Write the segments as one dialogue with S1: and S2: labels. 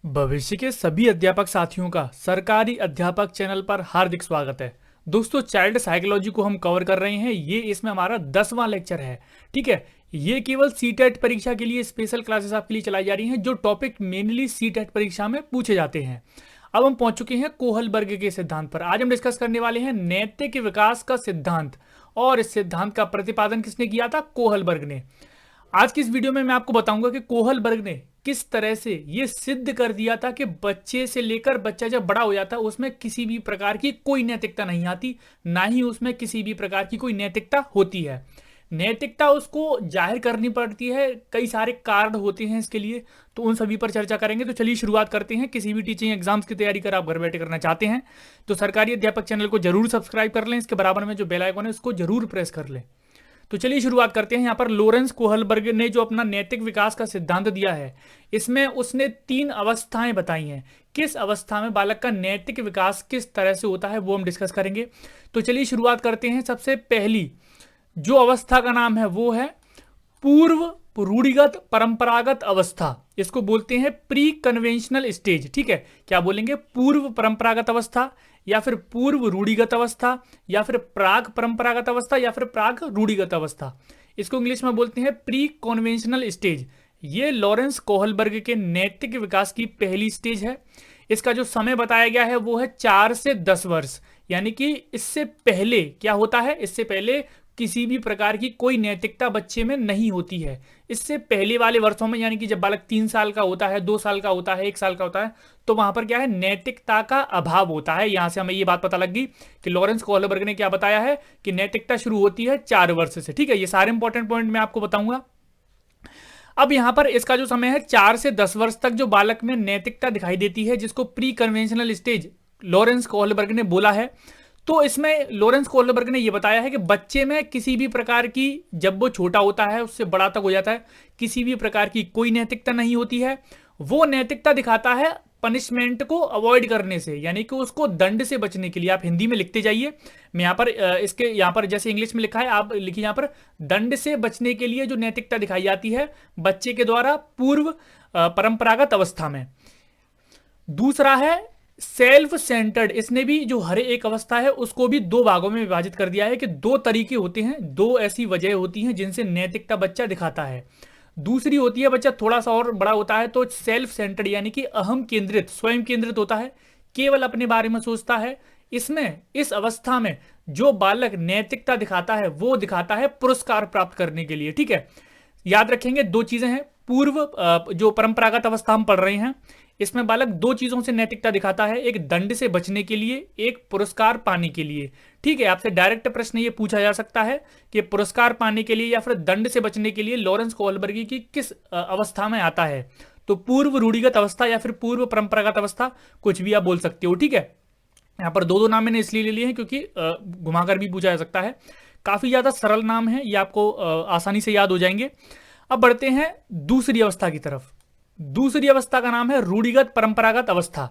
S1: भविष्य के सभी अध्यापक साथियों का सरकारी अध्यापक चैनल पर हार्दिक स्वागत है। दोस्तों, चाइल्ड साइकोलॉजी को हम कवर कर रहे हैं। ये इसमें हमारा 10वां लेक्चर है। ठीक है, ये केवल सीटेट परीक्षा के लिए स्पेशल क्लासेस आपके लिए चलाई जा रही हैं, जो टॉपिक मेनली सीटेट परीक्षा में पूछे जाते हैं। अब हम पहुंच चुके हैं कोहलबर्ग के सिद्धांत पर। आज हम डिस्कस करने वाले हैं नैतिक विकास का सिद्धांत, और इस सिद्धांत का प्रतिपादन किसने किया था? कोहलबर्ग ने। आज की इस वीडियो में मैं आपको बताऊंगा कि कोहलबर्ग ने किस तरह से ये सिद्ध कर दिया था कि बच्चे से लेकर बच्चा जब बड़ा हो जाता है उसमें किसी भी प्रकार की कोई नैतिकता नहीं आती, ना ही उसमें किसी भी प्रकार की कोई नैतिकता होती है। नैतिकता उसको जाहिर करनी पड़ती है, कई सारे कारण होते हैं इसके लिए, तो उन सभी पर चर्चा करेंगे। तो चलिए शुरुआत करते हैं। किसी भी टीचिंग एग्जाम्स की तैयारी कर आप घर बैठे करना चाहते हैं तो सरकारी अध्यापक चैनल को जरूर सब्सक्राइब कर लें। इसके बराबर में जो बेल आइकन है उसको जरूर प्रेस कर लें। तो चलिए शुरुआत करते हैं। यहाँ पर लॉरेंस कोहलबर्ग ने जो अपना नैतिक विकास का सिद्धांत दिया है, इसमें उसने 3 अवस्थाएं बताई हैं। किस अवस्था में बालक का नैतिक विकास किस तरह से होता है वो हम डिस्कस करेंगे। तो चलिए शुरुआत करते हैं। सबसे पहली जो अवस्था का नाम है वो है पूर्व रूढ़िगत परंपरागत अवस्था। इसको बोलते हैं प्री कन्वेंशनल स्टेज। ठीक है, क्या बोलेंगे? पूर्व परंपरागत अवस्था, या फिर पूर्व रूढ़िगत अवस्था, या फिर प्राग परंपरागत अवस्था, या फिर प्राग रूढ़िगत अवस्था। इसको इंग्लिश में बोलते हैं प्री कन्वेंशनल स्टेज। ये लॉरेंस कोहलबर्ग के नैतिक विकास की पहली स्टेज है। इसका जो समय बताया गया है वो है 4 से 10 वर्ष। यानी कि इससे पहले क्या होता है? इससे पहले किसी भी प्रकार की कोई नैतिकता बच्चे में नहीं होती है। इससे पहले वाले वर्षों में, यानी कि जब बालक 3 साल का होता है, 2 साल का होता है, 1 साल का होता है, तो वहां पर क्या है? नैतिकता का अभाव होता है। यहां से हमें ये बात पता लग गई कि लॉरेंस कोहलबर्ग ने क्या बताया है कि नैतिकता शुरू होती है 4 वर्ष से। ठीक है, ये सारे इंपॉर्टेंट पॉइंट मैं आपको बताऊंगा। अब यहां पर इसका जो समय है 4 से 10 वर्ष तक जो बालक में नैतिकता दिखाई देती है, जिसको pre conventional stage Lawrence Kohlberg ने बोला है। तो इसमें लॉरेंस कोहलबर्ग ने यह बताया है कि बच्चे में किसी भी प्रकार की, जब वो छोटा होता है उससे बड़ा तक हो जाता है, किसी भी प्रकार की कोई नैतिकता नहीं होती है। वो नैतिकता दिखाता है पनिशमेंट को अवॉइड करने से, यानी कि उसको दंड से बचने के लिए। आप हिंदी में लिखते जाइए, मैं यहाँ पर इसके यहाँ पर जैसे इंग्लिश में लिखा है आप लिखिए यहाँ पर, दंड से बचने के लिए जो नैतिकता दिखाई जाती है बच्चे के द्वारा पूर्व परंपरागत अवस्था में। दूसरा है सेल्फ सेंटर्ड। इसने भी जो हर एक अवस्था है उसको भी 2 भागों में विभाजित कर दिया है कि 2 तरीके होते हैं, 2 ऐसी वजह होती हैं जिनसे नैतिकता बच्चा दिखाता है। दूसरी होती है बच्चा थोड़ा सा और बड़ा होता है तो सेल्फ सेंटर्ड, यानी कि अहम केंद्रित, स्वयं केंद्रित होता है, केवल अपने बारे में सोचता है। इसमें इस अवस्था में जो बालक नैतिकता दिखाता है वो दिखाता है पुरस्कार प्राप्त करने के लिए। ठीक है, याद रखेंगे 2 चीजें हैं। पूर्व जो परंपरागत अवस्था हम पढ़ रहे हैं, इसमें बालक 2 चीजों से नैतिकता दिखाता है, एक दंड से बचने के लिए, एक पुरस्कार पाने के लिए। ठीक है, आपसे डायरेक्ट प्रश्न ये पूछा जा सकता है कि पुरस्कार पाने के लिए या फिर दंड से बचने के लिए लॉरेंस कोहलबर्ग की किस अवस्था में आता है? तो पूर्व रूढ़िगत अवस्था या फिर पूर्व परंपरागत अवस्था, कुछ भी आप बोल सकते हो। ठीक है, यहाँ पर 2 नाम मैंने इसलिए ले लिए हैं क्योंकि घुमाकर भी पूछा जा सकता है। काफी ज्यादा सरल नाम है, ये आपको आसानी से याद हो जाएंगे। अब बढ़ते हैं दूसरी अवस्था की तरफ। दूसरी अवस्था का नाम है रूढ़िगत परंपरागत अवस्था।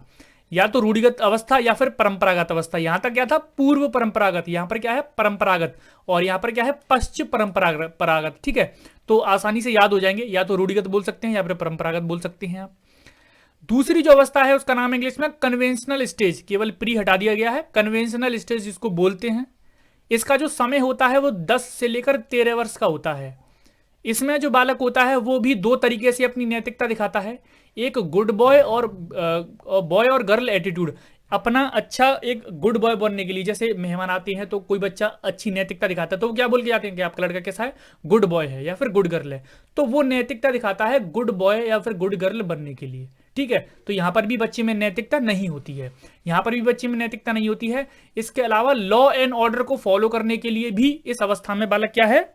S1: या तो रूढ़िगत अवस्था या फिर परंपरागत अवस्था। यहां तक क्या था? पूर्व परंपरागत, यहां पर क्या है? परंपरागत, और यहां पर क्या है? पश्चिम परंपरागत। ठीक है, तो आसानी से याद हो जाएंगे, या तो रूढ़िगत बोल सकते हैं या फिर परंपरागत बोल सकते हैं आप। दूसरी जो अवस्था है उसका नाम इंग्लिश में कन्वेंशनल स्टेज, केवल प्री हटा दिया गया है, कन्वेंशनल स्टेज जिसको बोलते हैं। इसका जो समय होता है वो 10 से लेकर 13 वर्ष का होता है। इसमें जो बालक होता है वो भी 2 तरीके से अपनी नैतिकता दिखाता है, एक गुड बॉय और गर्ल एटीट्यूड। अपना अच्छा एक गुड बॉय बनने के लिए, जैसे मेहमान आते हैं तो कोई बच्चा अच्छी नैतिकता दिखाता है तो वो क्या बोल के जाते हैं कि आपका लड़का कैसा है? गुड बॉय है या फिर गुड गर्ल है। तो वो नैतिकता दिखाता है गुड बॉय या फिर गुड गर्ल बनने के लिए। ठीक है, तो यहां पर भी बच्चे में नैतिकता नहीं होती है, यहां पर भी बच्चे में नैतिकता नहीं होती है। इसके अलावा लॉ एंड ऑर्डर को फॉलो करने के लिए भी इस अवस्था में बालक क्या है?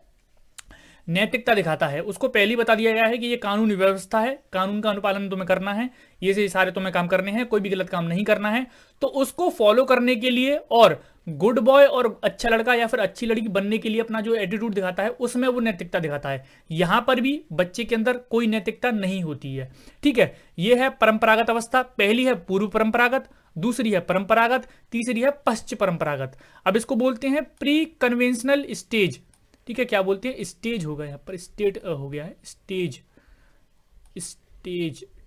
S1: नैतिकता दिखाता है। उसको पहले बता दिया गया है कि ये कानून व्यवस्था है, कानून का अनुपालन तुम्हें करना है, ये से सारे तुम्हें काम करने हैं, कोई भी गलत काम नहीं करना है। तो उसको फॉलो करने के लिए और गुड बॉय और अच्छा लड़का या फिर अच्छी लड़की बनने के लिए अपना जो एटीट्यूड दिखाता है उसमें वो नैतिकता दिखाता है। यहां पर भी बच्चे के अंदर कोई नैतिकता नहीं होती है। ठीक है, ये है परंपरागत अवस्था। पहली है पूर्व परंपरागत, दूसरी है परंपरागत, तीसरी है पश्चिम परंपरागत। अब इसको बोलते हैं प्री कन्वेंशनल स्टेज। ठीक है, क्या बोलते हैं? स्टेज होगा, यहाँ पर स्टेट हो गया है, स्टेज।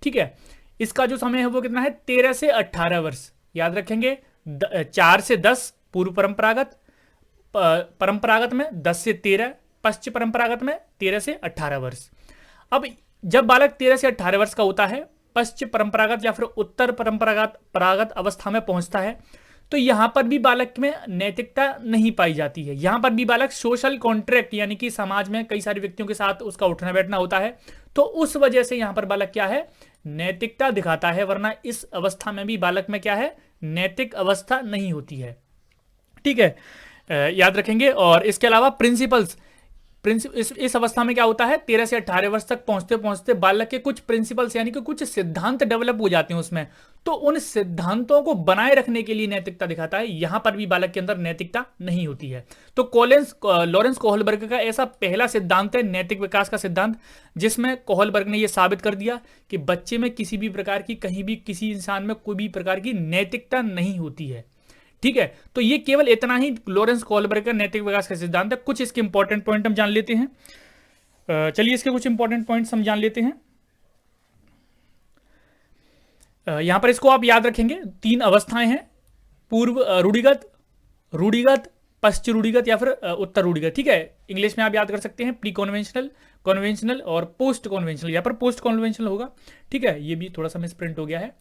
S1: ठीक है, इसका जो समय है वो कितना है 13 से 18 वर्ष, याद रखेंगे। 4 से 10 पूर्व परंपरागत, परंपरागत में 10 से 13, पश्चिम परंपरागत में 13 से 18 वर्ष। अब जब बालक 13 से 18 वर्ष का होता है, पश्चिम परंपरागत या फिर उत्तर परंपरागत अवस्था में पहुंचता है, तो यहां पर भी बालक में नैतिकता नहीं पाई जाती है। यहां पर भी बालक सोशल कॉन्ट्रैक्ट यानी कि समाज में कई सारे व्यक्तियों के साथ उसका उठना बैठना होता है, तो उस वजह से यहां पर बालक क्या है, नैतिकता दिखाता है। वरना इस अवस्था में भी बालक में क्या है, नैतिक अवस्था नहीं होती है। ठीक है, याद रखेंगे। और इसके अलावा प्रिंसिपल्स, इस अवस्था में क्या होता है, 13 से 18 वर्ष तक पहुंचते पहुंचते बालक के कुछ प्रिंसिपल्स यानी कि कुछ सिद्धांत डेवलप हो जाते हैं उसमें, तो उन सिद्धांतों को बनाए रखने के लिए नैतिकता दिखाता है। यहां पर भी बालक के अंदर नैतिकता नहीं होती है। तो लॉरेंस कोहलबर्ग का ऐसा पहला सिद्धांत है नैतिक विकास का सिद्धांत, जिसमें कोहलबर्ग ने यह साबित कर दिया कि बच्चे में किसी भी प्रकार की, कहीं भी किसी इंसान में कोई भी प्रकार की नैतिकता नहीं होती है। ठीक है, तो ये केवल इतना ही लॉरेंस कोहलबर्ग का नैतिक विकास का सिद्धांत है। कुछ इसके इंपॉर्टेंट पॉइंट हम जान लेते हैं। चलिए इसके कुछ इंपॉर्टेंट पॉइंट्स हम जान लेते हैं। यहां पर इसको आप याद रखेंगे, 3 अवस्थाएं हैं, पूर्व रूढ़िगत, पश्चिम रूढ़िगत या फिर उत्तर रूढ़िगत। ठीक है, इंग्लिश में आप याद कर सकते हैं प्री कन्वेंशनल, कन्वेंशनल और पोस्ट कन्वेंशनल। यहां पर पोस्ट कन्वेंशनल होगा। ठीक है, ये भी थोड़ा सा मिसप्रिंट हो गया है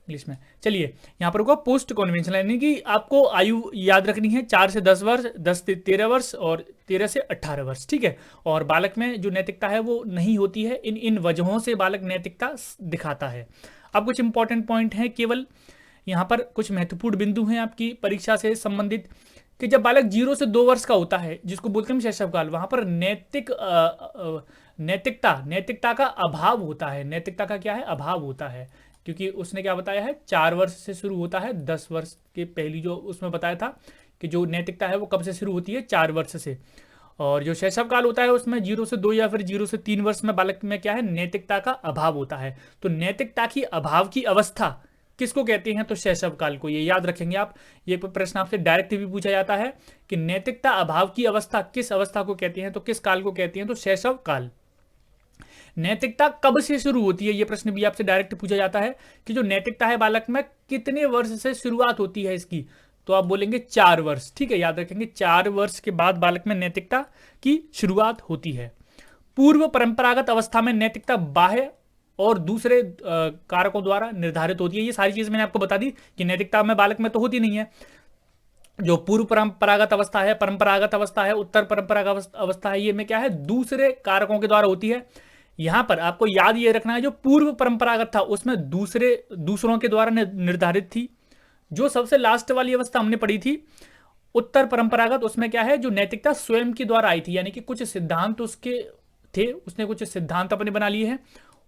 S1: इंग्लिश में। चलिए यहां पर होगा पोस्ट कन्वेंशनल, यानी कि आपको आयु याद रखनी है 4 से 10 वर्ष, 10 से 13 वर्ष और 13 से 18 वर्ष। ठीक है, और बालक में जो नैतिकता है वो नहीं होती है। इन वजहों से बालक नैतिकता दिखाता है। अब कुछ इंपॉर्टेंट पॉइंट हैं, केवल यहां पर कुछ महत्वपूर्ण बिंदु हैं आपकी परीक्षा से संबंधित, कि जब बालक 0 से 2 वर्ष का होता है, जिसको बोलते हैं शैशवकाल, वहां पर नैतिकता का अभाव होता है। नैतिकता का क्या है, अभाव होता है, क्योंकि उसने क्या बताया है, 4 वर्ष से शुरू होता है। 10 वर्ष के पहली जो उसमें बताया था कि जो नैतिकता है वो कब से शुरू होती है, 4 वर्ष से। और जो शैशवकाल होता है उसमें 0 से 2 या फिर 0 से 3 वर्ष में बालक में क्या है, नैतिकता का अभाव होता है। तो नैतिकता की अभाव की अवस्था किसको कहते हैं, तो शैशवकाल को। ये याद रखेंगे आप, ये प्रश्न आपसे डायरेक्ट भी पूछा जाता है कि नैतिकता अभाव की अवस्था किस अवस्था को कहते हैं, तो किस काल को कहते हैं, तो शैशवकाल। नैतिकता कब से शुरू होती है, यह प्रश्न भी आपसे डायरेक्ट पूछा जाता है कि जो नैतिकता है बालक में कितने वर्ष से शुरुआत होती है इसकी, तो आप बोलेंगे 4 वर्ष। ठीक है, याद रखेंगे 4 वर्ष के बाद बालक में नैतिकता की शुरुआत होती है। पूर्व परंपरागत अवस्था में नैतिकता बाह्य और दूसरे कारकों द्वारा निर्धारित होती है। ये सारी चीज मैंने आपको बता दी कि नैतिकता में बालक में तो होती नहीं है। जो पूर्व परंपरागत अवस्था है, परंपरागत अवस्था है, उत्तर परंपरागत अवस्था है, ये में क्या है, दूसरे कारकों के द्वारा होती है। यहां पर आपको याद ये रखना है, जो पूर्व परंपरागत था उसमें दूसरों के द्वारा निर्धारित थी। जो सबसे लास्ट वाली अवस्था हमने पढ़ी थी उत्तर परंपरागत, उसमें क्या है, जो नैतिकता स्वयं के द्वारा आई थी, यानी कि कुछ सिद्धांत उसके थे, उसने कुछ सिद्धांत अपने बना लिए हैं,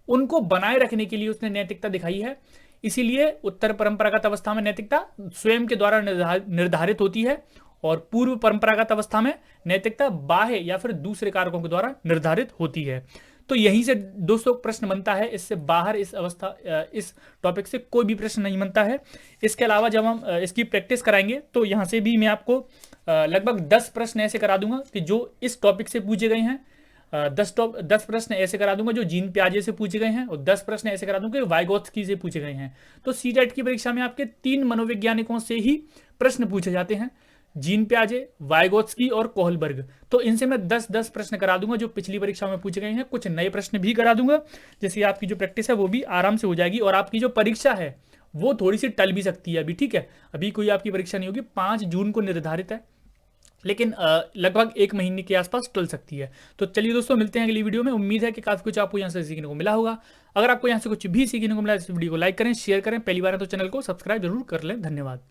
S1: उनको बनाए रखने के लिए उसने नैतिकता दिखाई है। इसीलिए उत्तर परंपरागत अवस्था में नैतिकता स्वयं के द्वारा निर्धारित होती है, और पूर्व परंपरागत अवस्था में नैतिकता बाह्य या फिर दूसरे कारकों के द्वारा निर्धारित होती है। तो यहीं से दोस्तों प्रश्न बनता है, इससे बाहर इस टॉपिक से कोई भी प्रश्न नहीं बनता है। इसके अलावा जब हम इसकी प्रैक्टिस कराएंगे तो यहाँ से भी मैं आपको लगभग 10 प्रश्न ऐसे करा दूंगा कि जो इस टॉपिक से पूछे गए हैं। 10 प्रश्न ऐसे करा दूंगा जो जीन पियाजे से पूछे गए हैं, और 10 प्रश्न ऐसे करा दूंगा वाइगोत्स्की से पूछे गए हैं। तो सीटेट की परीक्षा में आपके 3 मनोवैज्ञानिकों से ही प्रश्न पूछे जाते हैं, जीन पियाजे, वाइगोत्स्की और कोहलबर्ग। तो इनसे मैं 10 प्रश्न करा दूंगा जो पिछली परीक्षा में पूछे गए हैं। कुछ नए प्रश्न भी करा दूंगा, जिससे आपकी जो प्रैक्टिस है वो भी आराम से हो जाएगी, और आपकी जो परीक्षा है वो थोड़ी सी टल भी सकती है अभी। ठीक है, अभी कोई आपकी परीक्षा नहीं होगी, 5 जून को निर्धारित है, लेकिन लगभग 1 महीने के आसपास टल सकती है। तो चलिए दोस्तों, मिलते हैं अगली वीडियो में। उम्मीद है कि काफी कुछ आपको यहाँ से सीखने को मिला होगा। अगर आपको यहाँ से कुछ भी सीखने को मिला, इस वीडियो को लाइक करें, शेयर करें, पहली बार है तो चैनल को सब्सक्राइब जरूर कर लें। धन्यवाद।